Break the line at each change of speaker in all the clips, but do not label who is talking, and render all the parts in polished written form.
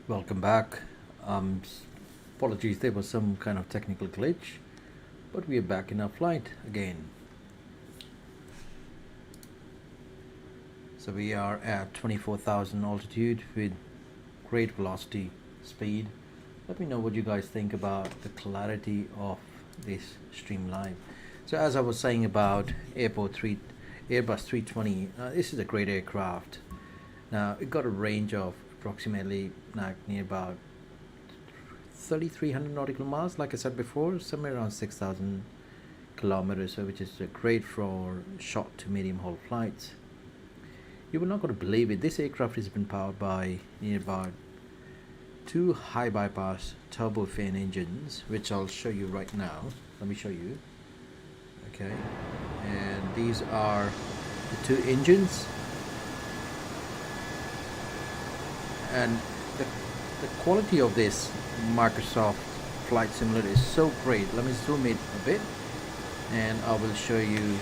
Welcome back. Apologies, there was some kind of technical glitch, but we are back in our flight again. So we are at 24,000 altitude with great velocity speed. Let me know what you guys think about the clarity of this stream live. So as I was saying about Airbus 320, this is a great aircraft. Now it got a range of approximately near about 3,300 nautical miles, like I said before, somewhere around 6,000 kilometers, so which is great for short to medium haul flights. You will not going to believe it. This aircraft has been powered by near about two high bypass turbofan engines, which I'll show you right now. Let me show you. Okay, and these are the two engines. And the quality of this Microsoft Flight Simulator is so great. Let me zoom it a bit and I will show you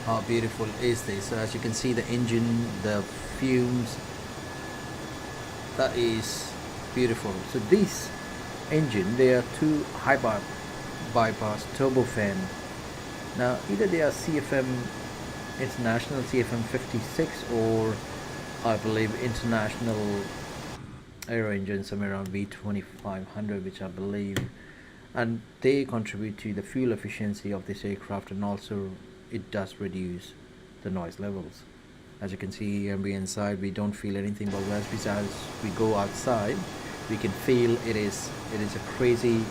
how beautiful is this. So as you can see, the engine, the fumes, that is beautiful. So this engine, they are two high bypass turbofan. Now either they are CFM International CFM 56 or I believe international aero engine somewhere around V2500, which I believe, and they contribute to the fuel efficiency of this aircraft, and also it does reduce the noise levels. As you can see here on the inside, we don't feel anything, but as we go outside, we can feel it is a crazy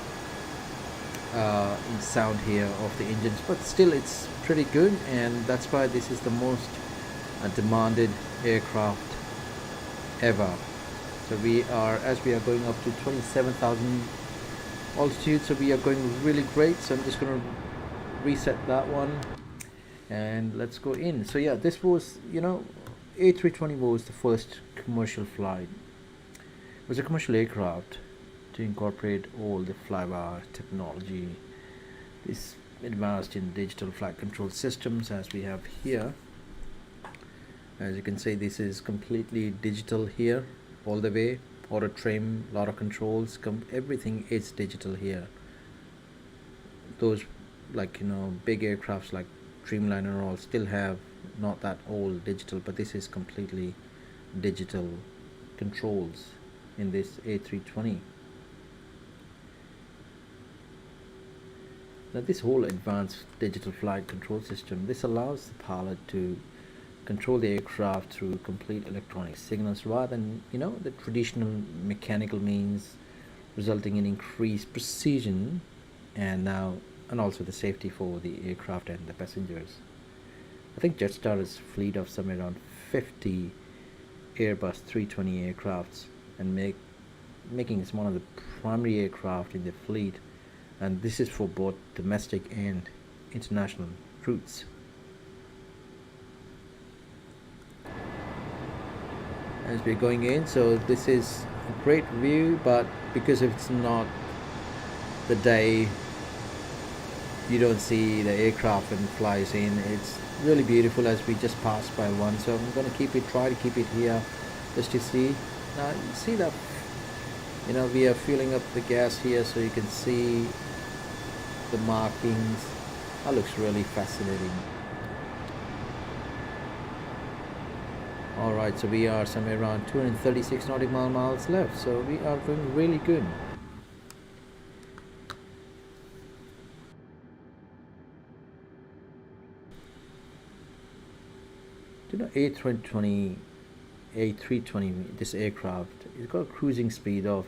sound here of the engines, but still it's pretty good, and that's why this is the most demanded aircraft ever. So we are going up to 27,000 altitude, so we are going really great. So I'm just going to reset that one and let's go in. So yeah, this was, A320 was the first commercial flight. It was a commercial aircraft to incorporate all the flyby technology, this advanced in digital flight control systems as we have here. As you can see, this is completely digital here, all the way, auto trim, lot of controls, everything is digital here. Those big aircrafts like Dreamliner all still have not that old digital, but this is completely digital controls in this A320. Now this whole advanced digital flight control system, this allows the pilot to control the aircraft through complete electronic signals rather than the traditional mechanical means, resulting in increased precision and also the safety for the aircraft and the passengers. I think Jetstar has a fleet of somewhere around 50 Airbus 320 aircrafts and making it one of the primary aircraft in the fleet, and this is for both domestic and international routes. As we're going in, so this is a great view, but because it's not the day, you don't see the aircraft when it flies in. It's really beautiful as we just passed by one, so I'm going to try to keep it here just to see. Now you see that we are filling up the gas here, so you can see the markings. That looks really fascinating. Alright, so we are somewhere around 236 nautical miles left, so we are doing really good. A320, this aircraft, it's got a cruising speed of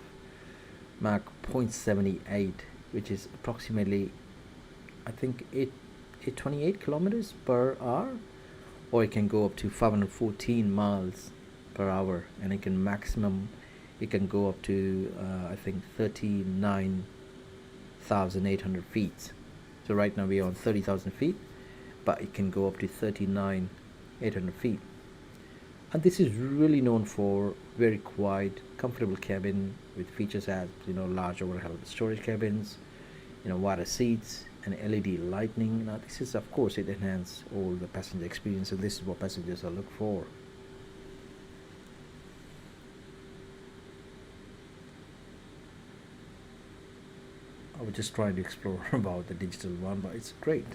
Mach 0.78, which is approximately, I think, 828 kilometers per hour. Or it can go up to 514 miles per hour, and it can go up to I think 39,800 feet. So right now we are on 30,000 feet, but it can go up to 39,800 feet. And this is really known for very quiet, comfortable cabin with features as large overhead storage cabins, wider seats, and LED lighting. Now this is, of course, it enhances all the passenger experience, and this is what passengers are looking for. I was just trying to explore about the digital one, but it's great.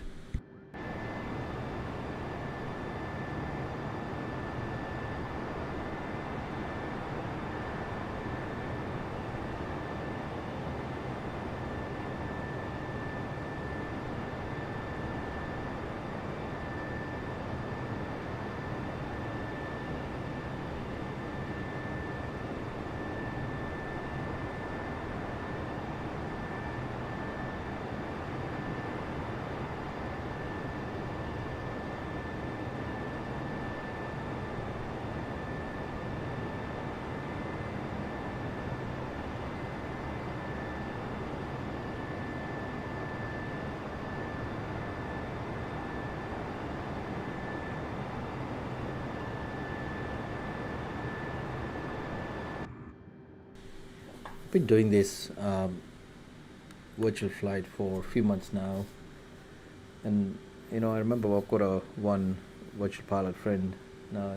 Been doing this virtual flight for a few months now, and I remember I've got a one virtual pilot friend. Now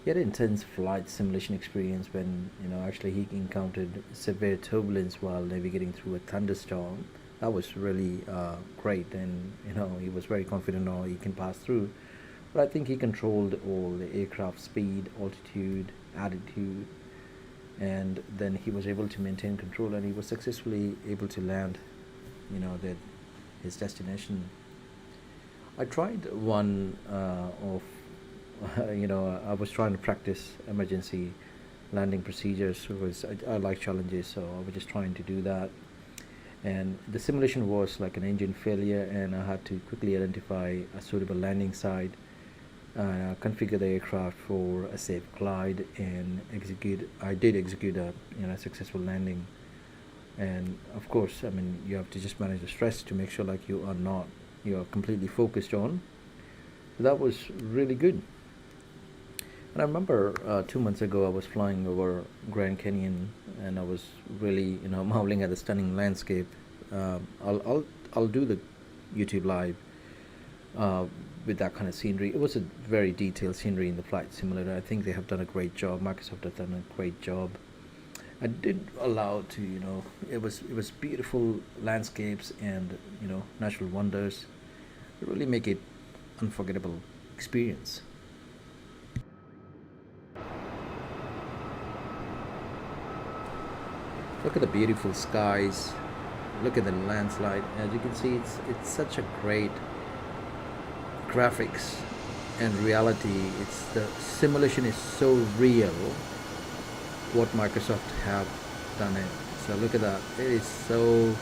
he had an intense flight simulation experience when actually he encountered severe turbulence while navigating through a thunderstorm. That was really great, and he was very confident he can pass through. But I think he controlled all the aircraft speed, altitude, attitude, and then he was able to maintain control, and he was successfully able to land that his destination. I tried one of I was trying to practice emergency landing procedures because I like challenges, so I was just trying to do that. And the simulation was like an engine failure, and I had to quickly identify a suitable landing site, configure the aircraft for a safe glide, and I did execute a successful landing. And of course, I mean, you have to just manage the stress to make sure like you are completely focused on. That was really good. And I remember 2 months ago I was flying over Grand Canyon, and I was really marveling at the stunning landscape. I'll do the YouTube live with that kind of scenery. It was a very detailed scenery in the flight simulator. I think they have done a great job. Microsoft has done a great job. I did allow to it was beautiful landscapes and natural wonders. It really make it unforgettable experience. Look at the beautiful skies. Look at the landslide. As you can see, it's such a great graphics and reality. It's the simulation is so real. What Microsoft have done it. So look at that. It is so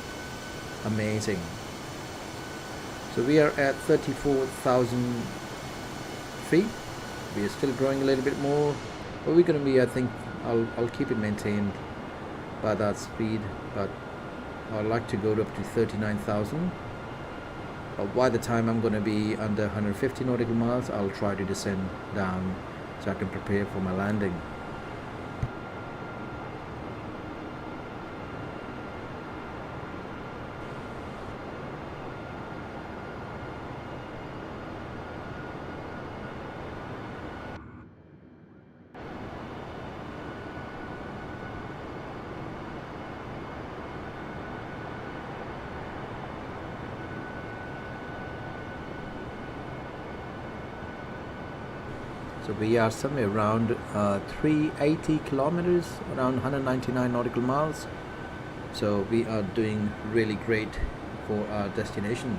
amazing. So we are at 34,000 feet. We are still growing a little bit more, but we're going to be, I think, I'll keep it maintained by that speed, but I'd like to go up to 39,000. By the time I'm going to be under 150 nautical miles, I'll try to descend down so I can prepare for my landing. So we are somewhere around 380 kilometers, around 199 nautical miles. So we are doing really great for our destination.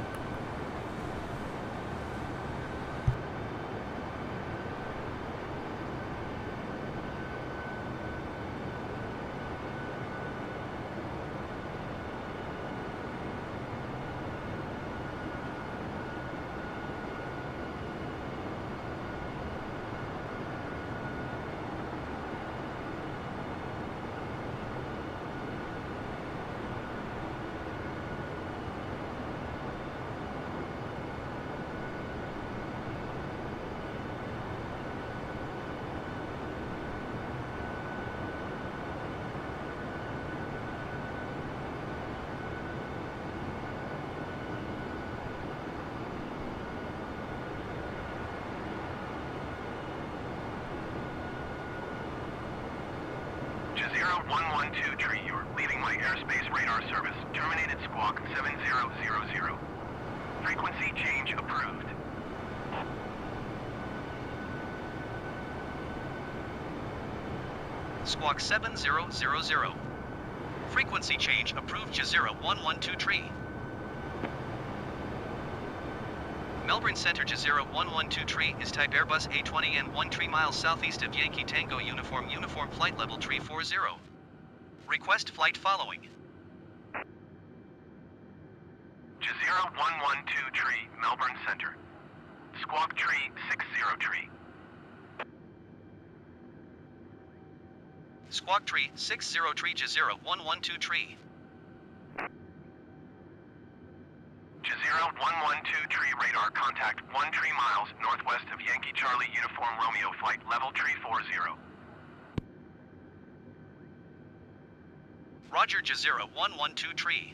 J0112 tree, you're leaving my airspace radar service. Terminated squawk 7000. Frequency change approved.
Squawk 7000. Frequency change approved J0112 tree. Melbourne Centre J0112 tree is type Airbus A20 and 1 3 miles southeast of Yankee Tango Uniform flight level 340. Request flight following.
J0112 tree, Melbourne Centre. Squawk tree 60 tree.
Squawk tree 60 tree J0112 tree.
J0112 tree radar contact 1 3 miles northwest of Yankee Charlie Uniform Romeo flight level 340.
Roger J0112 tree.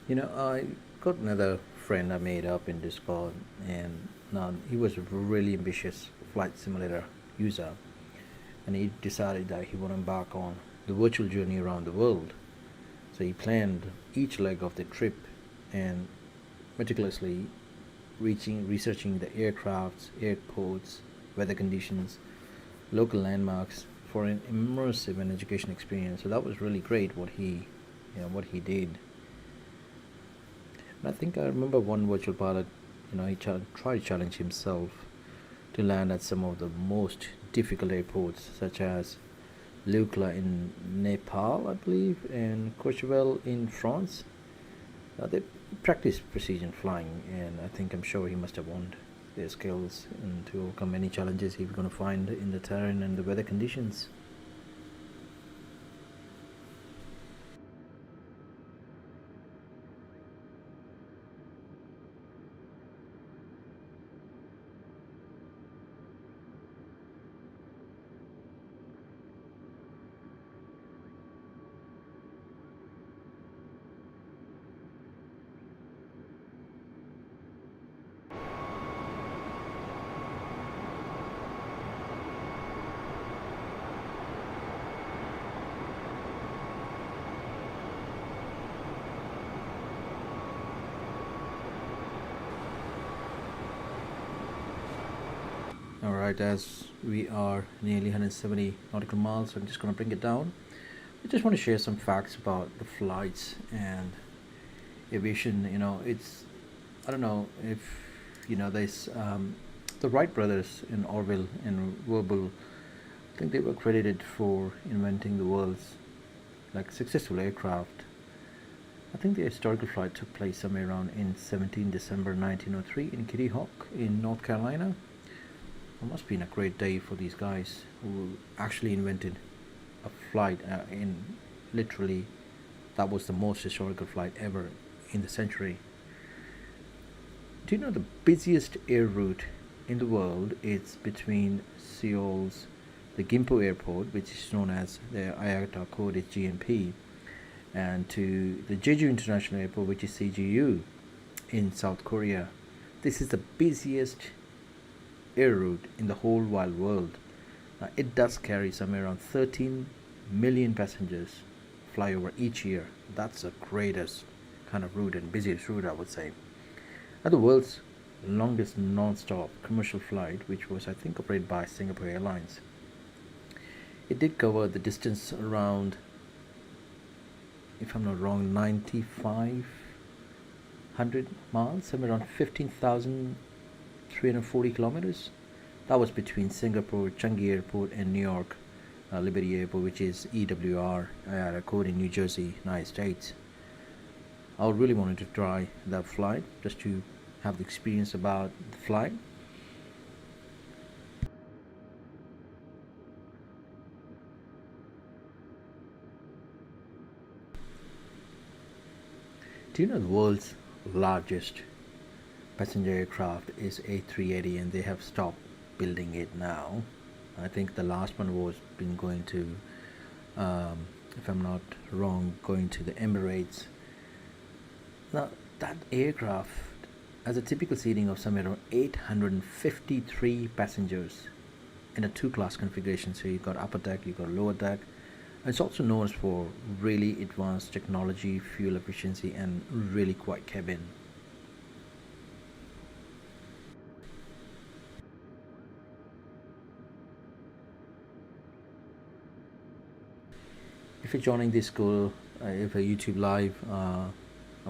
I got another friend I made up in Discord, and now he was a really ambitious flight simulator user, and he decided that he would embark on the virtual journey around the world. So he planned each leg of the trip and meticulously researching the aircrafts, airports, weather conditions, local landmarks for an immersive and education experience. So that was really great what he did. And I think I remember one virtual pilot, he tried to challenge himself to land at some of the most difficult airports, such as Lukla in Nepal, I believe, and Courchevel in France. They practiced precision flying, and I'm sure he must have won their skills and to overcome any challenges he was going to find in the terrain and the weather conditions. Alright, as we are nearly 170 nautical miles, so I'm just going to bring it down. I just want to share some facts about the flights and aviation. I don't know if there's the Wright brothers in Orville and Verbal. I think they were credited for inventing the world's successful aircraft. I think the historical flight took place somewhere around in 17 December 1903 in Kitty Hawk in North Carolina. It must have been a great day for these guys who actually invented a flight in literally that was the most historical flight ever in the century. Do you know the busiest air route in the world is between Seoul's the Gimpo Airport, which is known as the IATA code is GMP, and to the Jeju International Airport, which is CGU in South Korea. This is the busiest air route in the whole wide world. It does carry somewhere around 13 million passengers fly over each year. That's the greatest kind of route and busiest route, I would say. And the world's longest non-stop commercial flight, which was operated by Singapore Airlines. It did cover the distance around, if I'm not wrong, 9,500 miles, somewhere around 15,340 kilometers. That was between Singapore Changi Airport and New York Liberty Airport, which is EWR code in New Jersey, United States. I really wanted to try that flight just to have the experience about the flight. Do you know the world's largest passenger aircraft is A380, and they have stopped building it now? I think the last one was been going to if I'm not wrong, going to the Emirates. Now, that aircraft has a typical seating of somewhere around 853 passengers in a two-class configuration. So you've got upper deck, you've got lower deck. And it's also known for really advanced technology, fuel efficiency, and really quiet cabin. If you're joining this school, if a YouTube live, I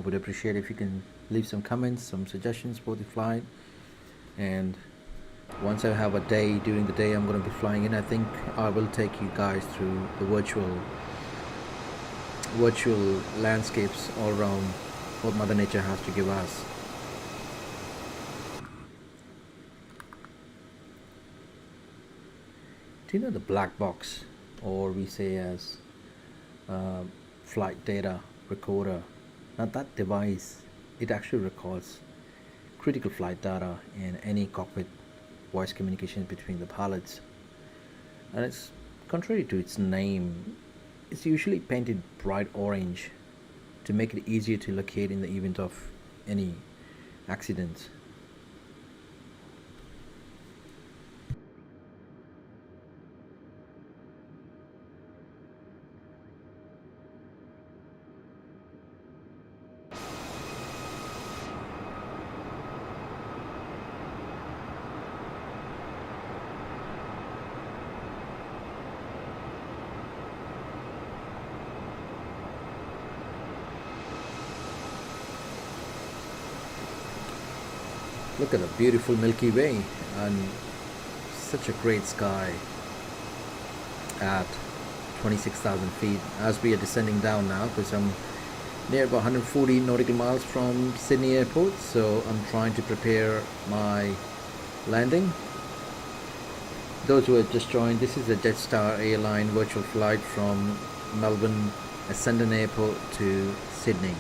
would appreciate if you can leave some comments, some suggestions for the flight. And once I have a day, during the day I'm going to be flying in, I think I will take you guys through the virtual landscapes all around what Mother Nature has to give us. Do you know the black box, or we say as flight data recorder? Now that device, it actually records critical flight data and any cockpit voice communication between the pilots. And it's contrary to its name, it's usually painted bright orange to make it easier to locate in the event of any accidents. Look at the beautiful Milky Way and such a great sky at 26,000 feet as we are descending down now, because I'm near about 140 nautical miles from Sydney Airport, so I'm trying to prepare my landing. Those who have just joined, this is a Jetstar Airlines virtual flight from Melbourne Essendon Airport to Sydney.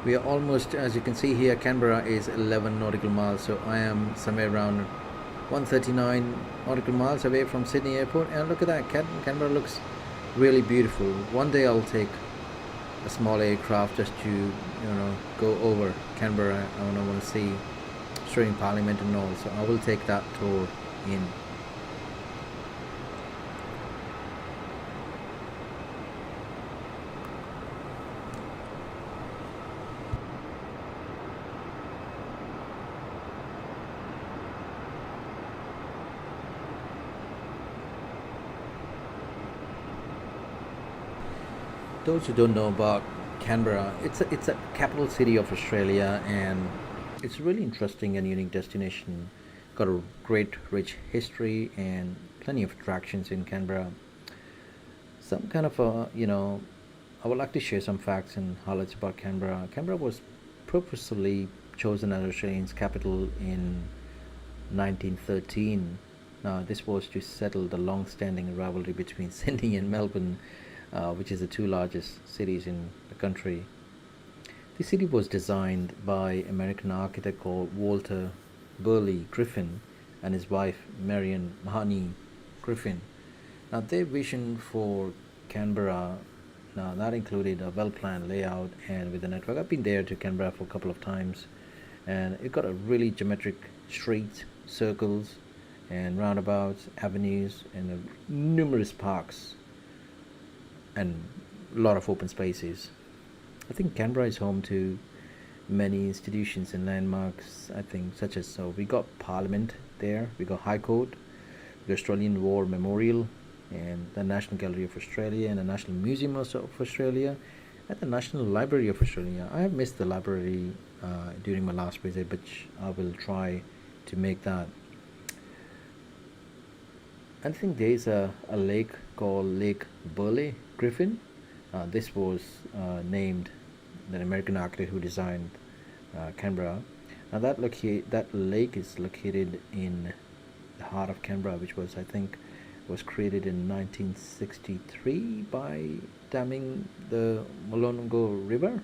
We are almost, as you can see here, Canberra is 11 nautical miles, so I am somewhere around 139 nautical miles away from Sydney Airport. And look at that, Canberra looks really beautiful. One day I'll take a small aircraft just to go over Canberra. I want to see Australian Parliament and all, so I will take that tour in. Those who don't know about Canberra, it's a capital city of Australia, and it's a really interesting and unique destination. Got a great rich history and plenty of attractions in Canberra. Some kind of I would like to share some facts and highlights about Canberra. Canberra was purposefully chosen as Australia's capital in 1913. Now, this was to settle the long-standing rivalry between Sydney and Melbourne, which is the two largest cities in the country. The city was designed by American architect called Walter Burley Griffin and his wife Marion Mahoney Griffin. Now, their vision for Canberra, now that included a well-planned layout and with a network. I've been there to Canberra for a couple of times, and it got a really geometric streets, circles, and roundabouts, avenues, and numerous parks, and a lot of open spaces. I think Canberra is home to many institutions and landmarks, I think, such as, so we got Parliament there, we got High Court, the Australian War Memorial, and the National Gallery of Australia, and the National Museum of Australia, and the National Library of Australia. I have missed the library during my last visit, but I will try to make that. I think there is a lake called Lake Burley Griffin. This was named the American architect who designed Canberra. Now that lake is located in the heart of Canberra, which was, I think, was created in 1963 by damming the Molongo River.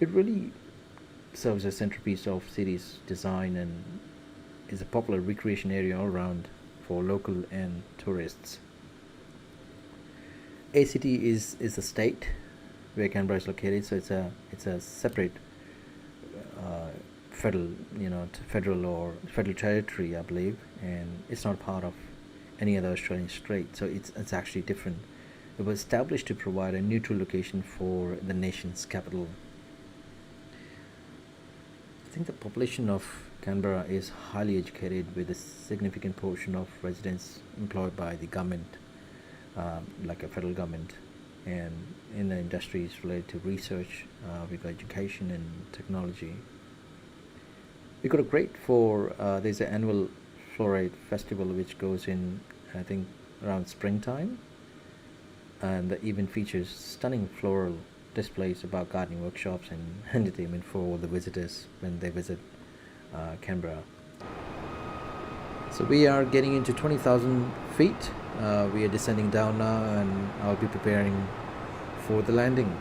It really serves as a centerpiece of city's design and is a popular recreation area all around for local and tourists. ACT is a state where Canberra is located, so it's a separate federal federal territory, I believe, and it's not part of any other Australian state, so it's actually different. It was established to provide a neutral location for the nation's capital. I think the population of Canberra is highly educated, with a significant portion of residents employed by the government, like a federal government, and in the industries related to research, we've got education and technology. We got a great for there's an annual fluoride festival which goes in, I think, around springtime, and the event features stunning floral displays about gardening workshops and entertainment for the visitors when they visit Canberra. So we are getting into 20,000 feet. We are descending down now, and I'll be preparing for the landing.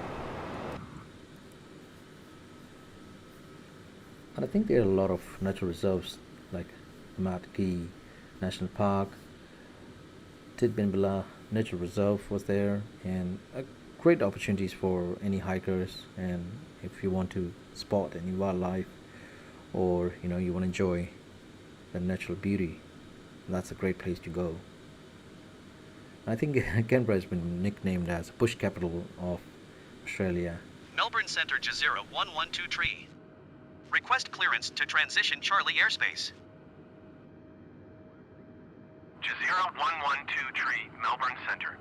And I think there are a lot of natural reserves like Matki National Park, Tidbinbilla Natural Reserve was there, and great opportunities for any hikers, and if you want to spot any wildlife, or you want to enjoy the natural beauty, that's a great place to go. I think Canberra has been nicknamed as bush capital of Australia.
Melbourne Centre Jazeera 112 tree. Request clearance to transition Charlie airspace.
Jazeera 112 tree, Melbourne Center.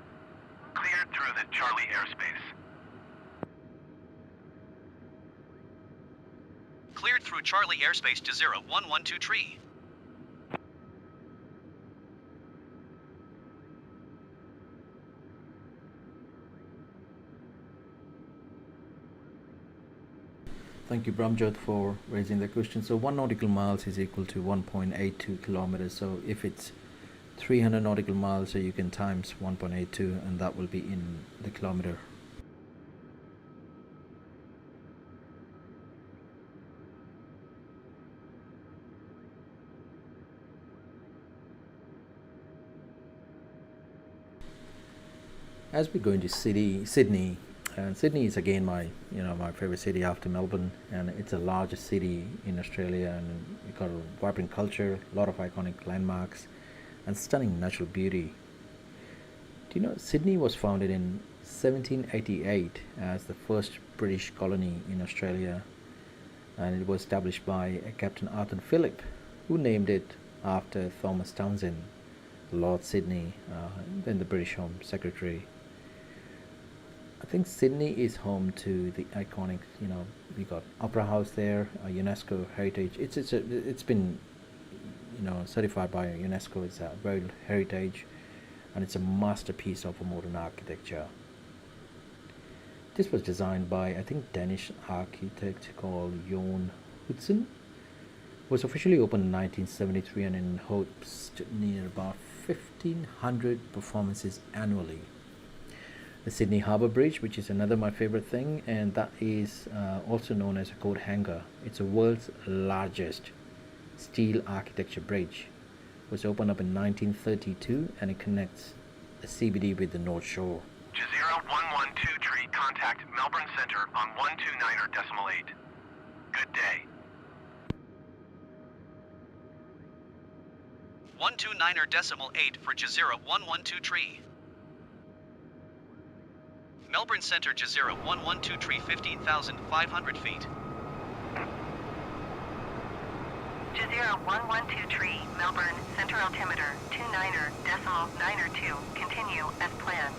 Cleared through the Charlie airspace.
Cleared through Charlie airspace Jazeera 112 tree.
Thank you, Bramjot, for raising the question. So 1 nautical miles is equal to 1.82 kilometers. So if it's 300 nautical miles, so you can times 1.82, and that will be in the kilometer. As we go into Sydney, and Sydney is again my favorite city after Melbourne, and it's the largest city in Australia, and we've got a vibrant culture, a lot of iconic landmarks, and stunning natural beauty. Do you know Sydney was founded in 1788 as the first British colony in Australia, and it was established by Captain Arthur Phillip, who named it after Thomas Townsend, Lord Sydney, then the British Home Secretary. I think Sydney is home to the iconic, we got Opera House there, UNESCO heritage. It's been, certified by UNESCO as a World Heritage, and it's a masterpiece of a modern architecture. This was designed by, I think, Danish architect called Jon Hudson. It was officially opened in 1973 and hosts near about 1,500 performances annually. The Sydney Harbour Bridge, which is another my favorite thing, and that is also known as a coat hanger. It's the world's largest steel architecture bridge. It was opened up in 1932, and it connects the CBD with the North Shore.
Jazeera 112 tree, contact Melbourne Center on 129.8. Good day.
129.8 for Jazeera 112 tree. Melbourne Centre Jazeera 112 tree 15,500 feet.
Jazeera 112 tree, Melbourne, Centre altimeter 29.92, continue as planned.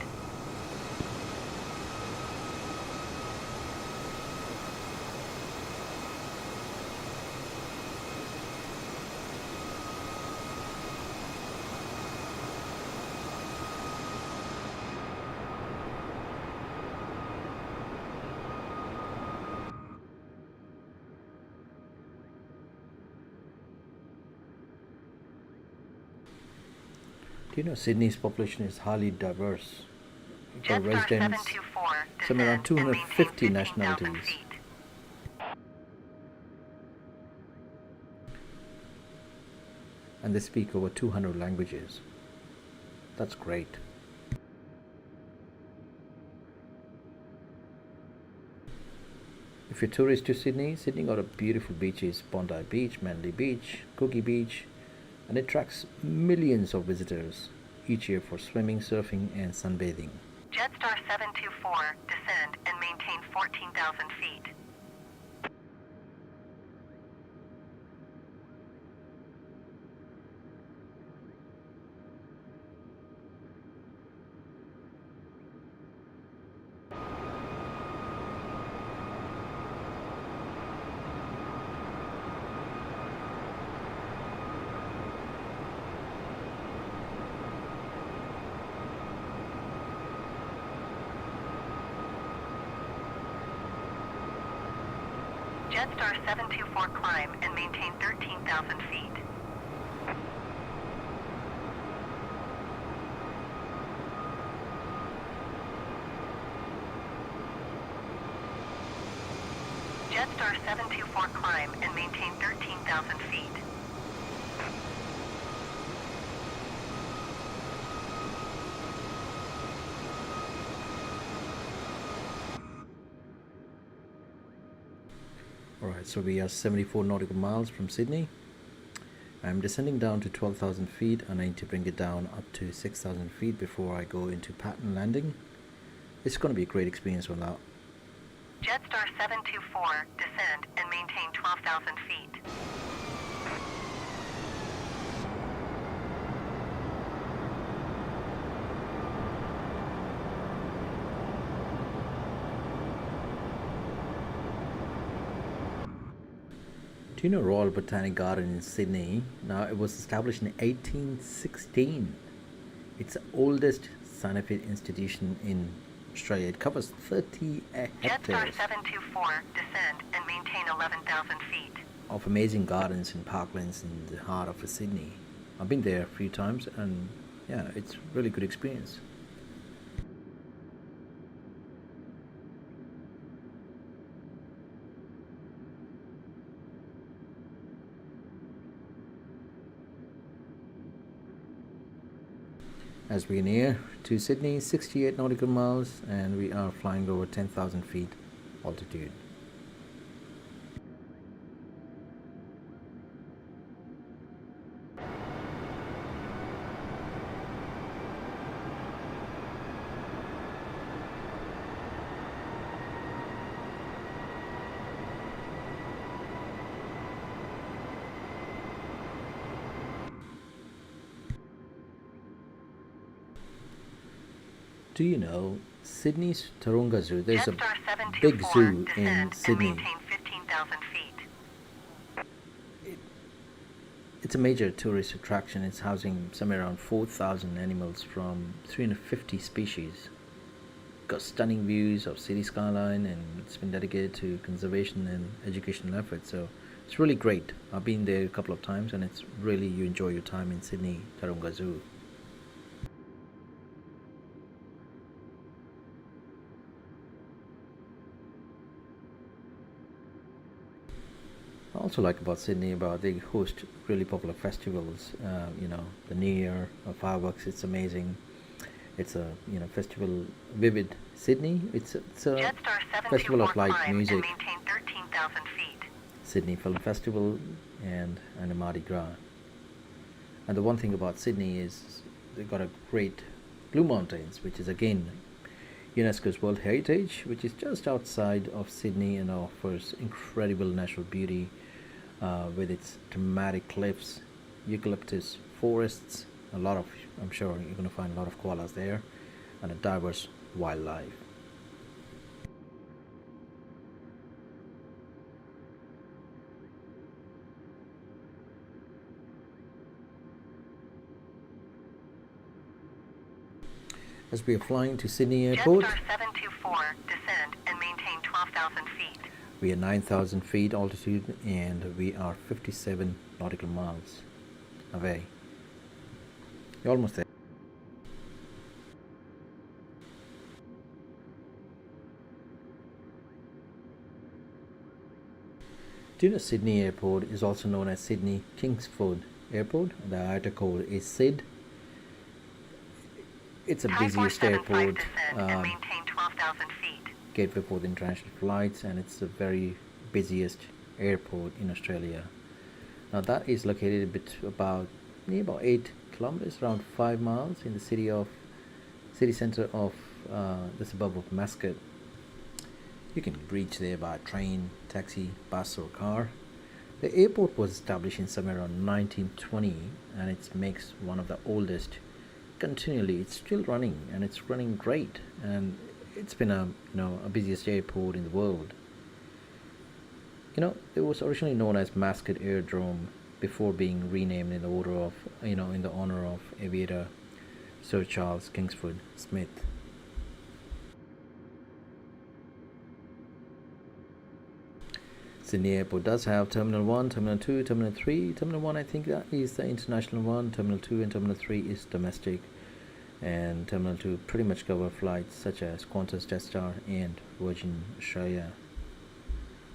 Do you know Sydney's population is highly diverse? For
Jetstar
residents,
724,
some around
descend and maintain
250
15,000
nationalities.
feet.
and they speak over 200 languages. That's great. If you're a tourist to Sydney, Sydney got a beautiful beaches: Bondi Beach, Manly Beach, Cookie Beach, and it attracts millions of visitors each year for swimming, surfing, and sunbathing.
Jetstar 724, descend and maintain 14,000 feet. Jetstar 724, climb and maintain 13,000 feet. Jetstar 724, climb and maintain 13,000 feet.
Alright, so we are 74 nautical miles from Sydney. I'm descending down to 12,000 feet and I need to bring it down up to 6,000 feet before I go into pattern landing. It's going to be a great experience for now.
Jetstar 724, descend and maintain 12,000 feet.
Do you know Royal Botanic Garden in Sydney? Now, it was established in 1816. It's the oldest scientific institution in Australia. It covers 30
Jetstar
hectares
724, descend and maintain 11,000 feet.
of amazing gardens and parklands in the heart of Sydney. I've been there a few times and yeah, it's a really good experience. As we near to Sydney, 68 nautical miles, and we are flying over 10,000 feet altitude. Do you know Sydney's Taronga Zoo? There's a
Jetstar 724,
big zoo
descend
in
and
Sydney.
maintain 15,000 feet.
It's a major tourist attraction. It's housing somewhere around 4,000 animals from 350 species. Got stunning views of city skyline, and it's been dedicated to conservation and educational efforts. So it's really great. I've been there a couple of times, and it's really, you enjoy your time in Sydney Taronga Zoo. I also like about Sydney about they host really popular festivals. The New Year fireworks. It's amazing. It's a festival. Vivid Sydney. It's a
Jetstar
festival
724,
of light
climb
music.
and maintain 13,000 feet.
Sydney Film Festival and a Mardi Gras. And the one thing about Sydney is they've got a great Blue Mountains, which is again UNESCO's World Heritage, which is just outside of Sydney and offers incredible natural beauty with its dramatic cliffs, eucalyptus forests, I'm sure you're going to find a lot of koalas there, and a diverse wildlife. As we are flying to Sydney Airport,
Jetstar 724, descend and maintain 12,000 feet.
we are 9,000 feet altitude and we are 57 nautical miles away. You're almost there. Do you know Sydney Airport is also known as Sydney Kingsford airport. The IATA code is SID. It's the
Type
busiest
475
airport,
descend and maintain 12,000 feet.
gateway for the international flights, and it's the very busiest airport in Australia. Now that is located about 8 kilometers, around 5 miles in the city center of the suburb of Mascot. You can reach there by train, taxi, bus or car. The airport was established in somewhere around 1920, and it makes one of the oldest. Continually, it's still running, and it's running great, and it's been a busiest airport in the world. It was originally known as Mascot Aerodrome before being renamed in the honor of aviator Sir Charles Kingsford Smith. Sydney Airport does have Terminal 1, Terminal 2, Terminal 3. Terminal 1, I think that is the international one. Terminal 2 and Terminal 3 is domestic. And Terminal 2 pretty much cover flights such as Qantas, Jetstar and Virgin Australia.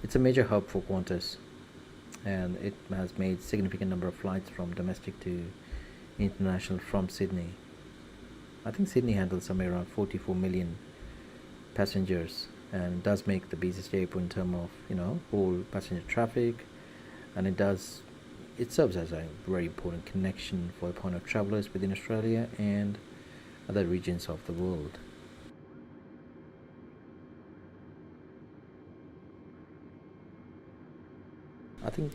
It's a major hub for Qantas, and it has made significant number of flights from domestic to international from Sydney. I think Sydney handles somewhere around 44 million passengers, and does make the busiest airport in terms of whole passenger traffic, and it serves as a very important connection for the point of travelers within Australia and other regions of the world. I think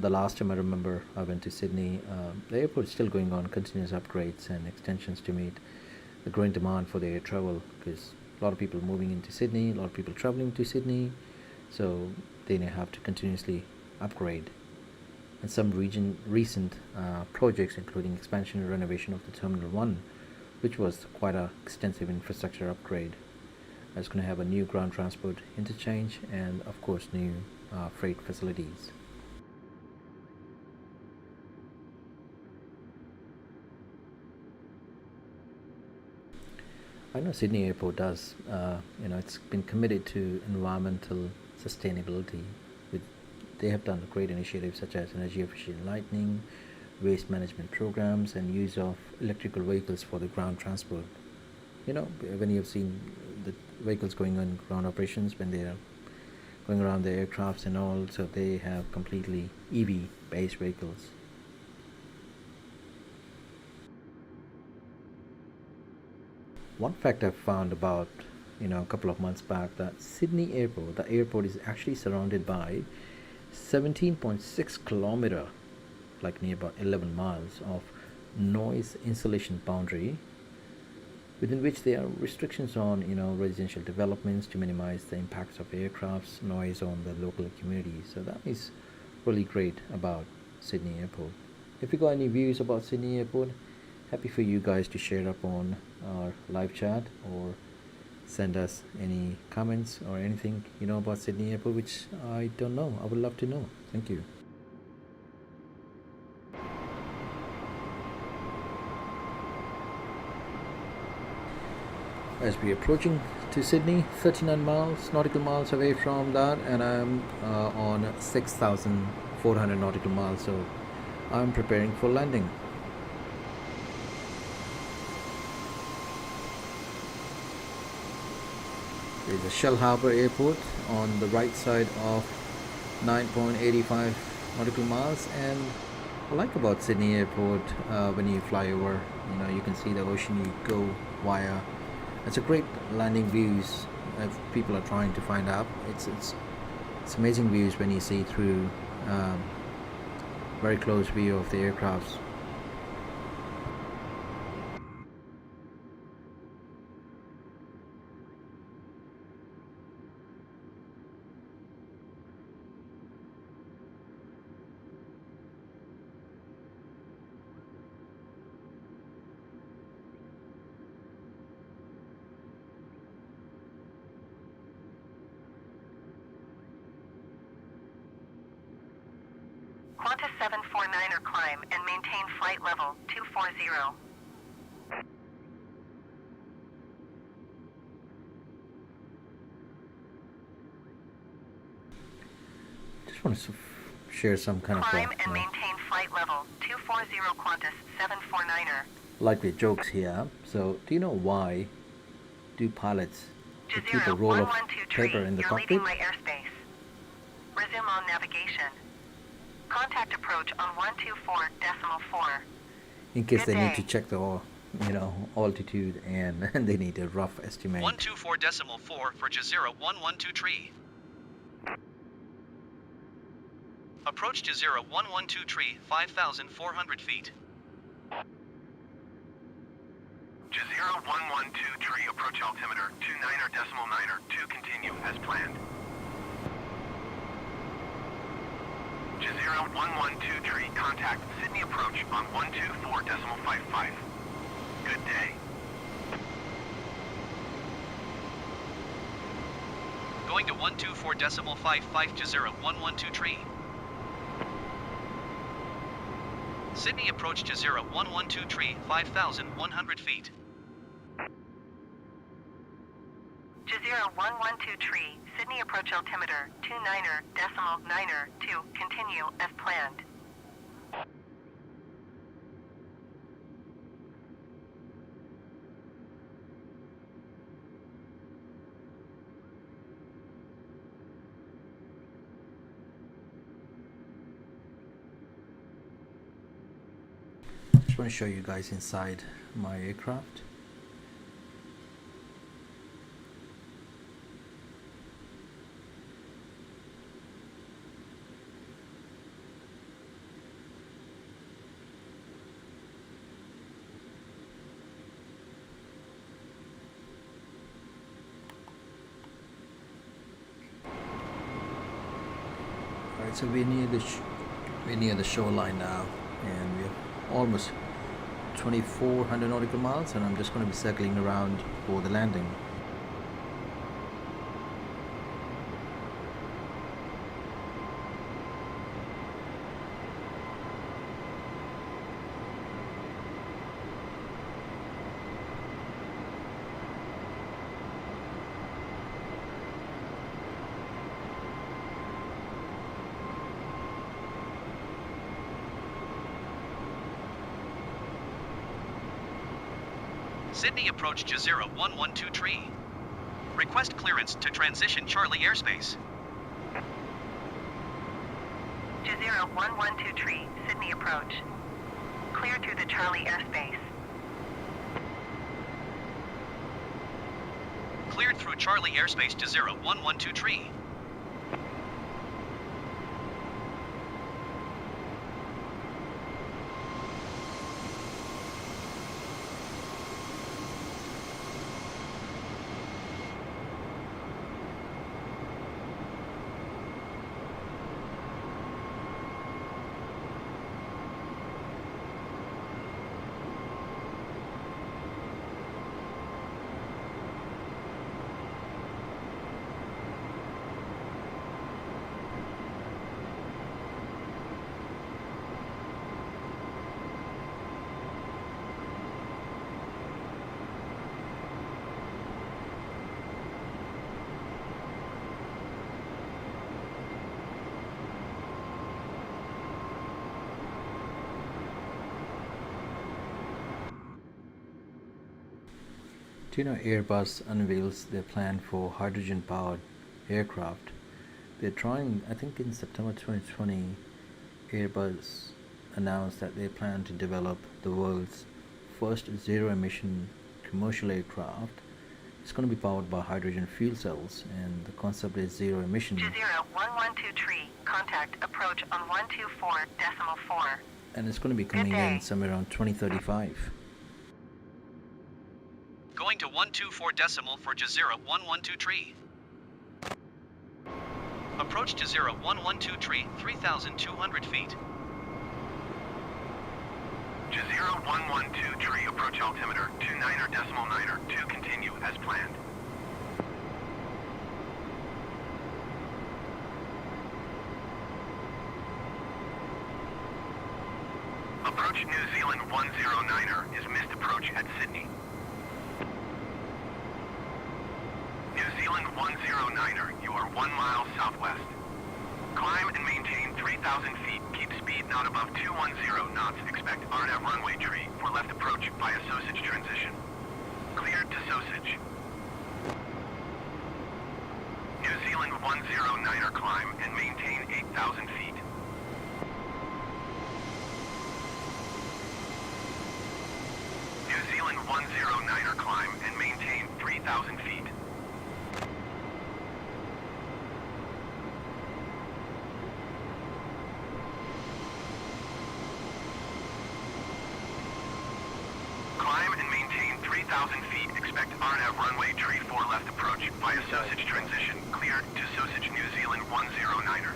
the last time I remember I went to Sydney, the airport is still going on continuous upgrades and extensions to meet the growing demand for the air travel, because a lot of people moving into Sydney, a lot of people traveling to Sydney, so they have to continuously upgrade. And some recent projects, including expansion and renovation of the Terminal 1, which was quite an extensive infrastructure upgrade. It's going to have a new ground transport interchange and, of course, new freight facilities. I know Sydney Airport does, it's been committed to environmental sustainability. They have done great initiatives such as energy efficient lighting, waste management programs, and use of electrical vehicles for the ground transport. When you've seen the vehicles going on ground operations, when they are going around the aircrafts and all, so they have completely EV based vehicles. One fact I found about a couple of months back, that Sydney Airport, the airport is actually surrounded by 17.6 kilometer, like near about 11 miles of noise insulation boundary, within which there are restrictions on residential developments to minimize the impacts of aircraft's noise on the local community. So that is really great about Sydney Airport. If you got any views about Sydney Airport, happy for you guys to share up on our live chat, or send us any comments or anything about Sydney Airport which I don't know. I would love to know. Thank you. As we are approaching to Sydney, 39 nautical miles away from that, and I'm on 6,400 nautical miles, so I'm preparing for landing. There's a Shell Harbour Airport on the right side of 9.85 nautical miles, and I like about Sydney Airport, when you fly over, you can see the ocean. You go via, it's a great landing views. If people are trying to find out, it's amazing views when you see through very close view of the aircrafts.
Qantas 749er climb and maintain flight level 240.
Just want to share some kind of
Climb and maintain flight level 240 Qantas 749er.
likely jokes here. So, do you know why do pilots to keep a roll of
112
paper in the
you're
cockpit?
leaving my airspace. Resume on navigation. Contact approach on 124.4.
In case
Good
they need to
day.
check the altitude and they need a rough estimate.
124.4 for Jazeera 112 tree. Approach Jazeera 112 tree, 5,400 feet.
Jazeera 112 tree, approach altimeter 29er.9er, 2 continue as planned. Jazeera 112 tree, contact Sydney approach on 124.55. Good day.
Going to 124.55 Jazeera 112 tree. Sydney approach Jazeera 112 tree, 5,100 feet.
Jazeera 112 tree, Sydney approach altimeter 29er.9er 2, continue as planned.
Just want to show you guys inside my aircraft. Alright, so we're near the shoreline now, and we're almost 2,400 nautical miles, and I'm just going to be circling around for the landing.
Sydney approach Jazeera 112 tree. Request clearance to transition Charlie airspace.
Jazeera 112 tree, Sydney approach. Clear to the Charlie airspace.
Cleared through Charlie airspace Jazeera 112 tree.
Do you know Airbus unveils their plan for hydrogen-powered aircraft? They're trying, I think in September 2020, Airbus announced that they plan to develop the world's first zero-emission commercial aircraft. It's going to be powered by hydrogen fuel cells, and the concept is zero emission.
Jazeera 112 tree, contact approach on 124.4.
And it's going to be coming in somewhere around 2035.
Going to 124 for Jazeera 112 tree. Approach Jazeera 112 tree, 3,200 feet.
Jazeera 112 tree, approach altimeter 29er.9er, 2 continue as planned. Approach New Zealand 109er is missed approach at Sydney. New Zealand 109er, you are 1 mile southwest. Climb and maintain 3,000 feet. Keep speed not above 210 knots. Expect RNAV runway tree for left approach via Sausage transition. Cleared to Sausage. New Zealand 109er climb and maintain 8,000 feet. New Zealand 109er climb and maintain 3,000 feet. Climb and maintain 3,000 feet. Expect RNAV runway tree 4 left approach via Sausage transition. Cleared to Sausage New Zealand 109er.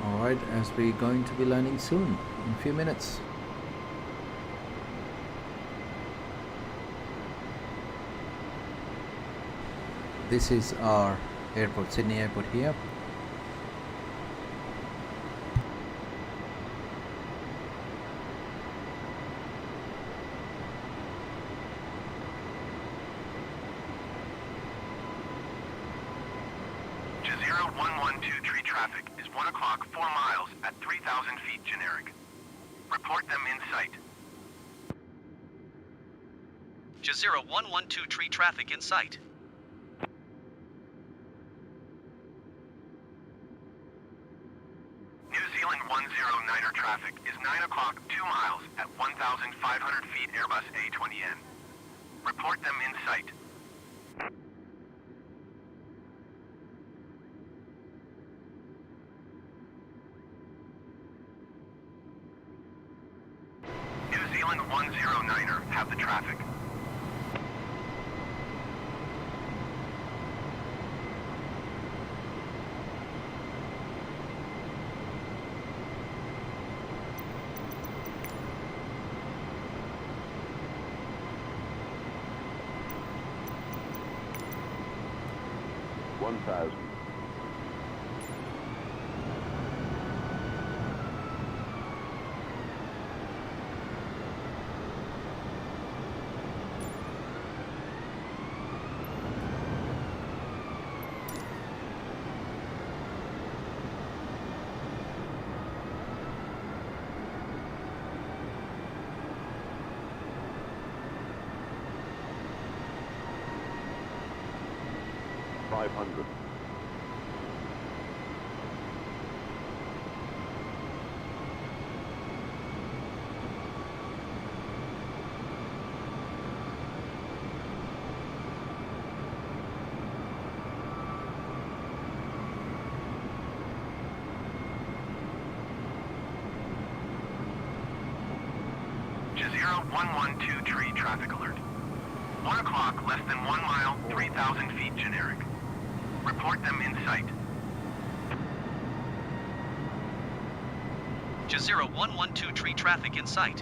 Alright, as we're going to be landing soon, in a few minutes. This is our airport, Sydney Airport here.
Jazeera 112 tree traffic is 1 o'clock 4 miles at 3,000 feet generic. Report them in sight.
Jazeera 112 tree traffic in sight.
New Zealand 109er traffic is 9 o'clock 2 miles at 1,500 feet Airbus A20N. Report them in sight. New Zealand 109er have the traffic. Jazeera 112 tree traffic alert. 1 o'clock, less than 1 mile, 3,000 feet generic. Report them in sight.
Jazeera 112 tree traffic in sight.